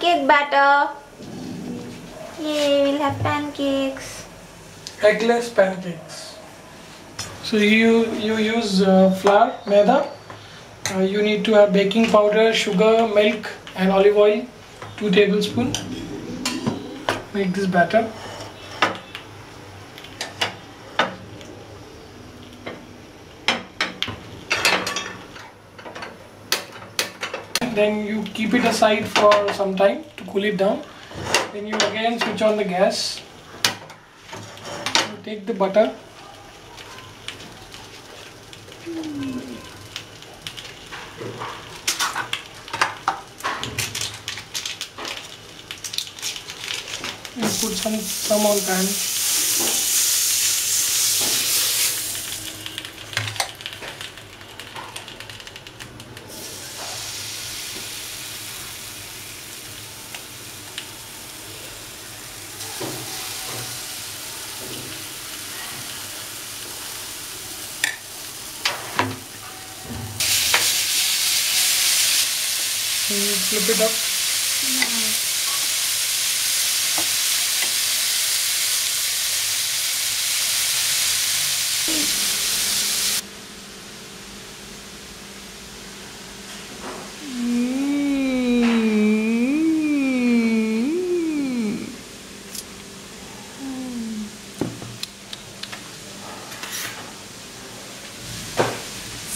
pancake batter. Yay, we'll have pancakes. Eggless pancakes. So you use flour, maida. You need to have baking powder, sugar, milk and olive oil, 2 tablespoons. Make this batter. Then you keep it aside for some time to cool it down. Then you again switch on the gas. You take the butter. You put some on pan. Flip it up.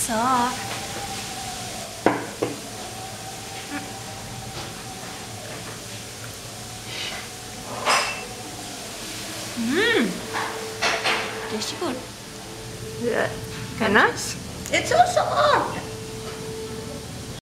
Soft. Tasty good. Yeah. And nice. It's so soft.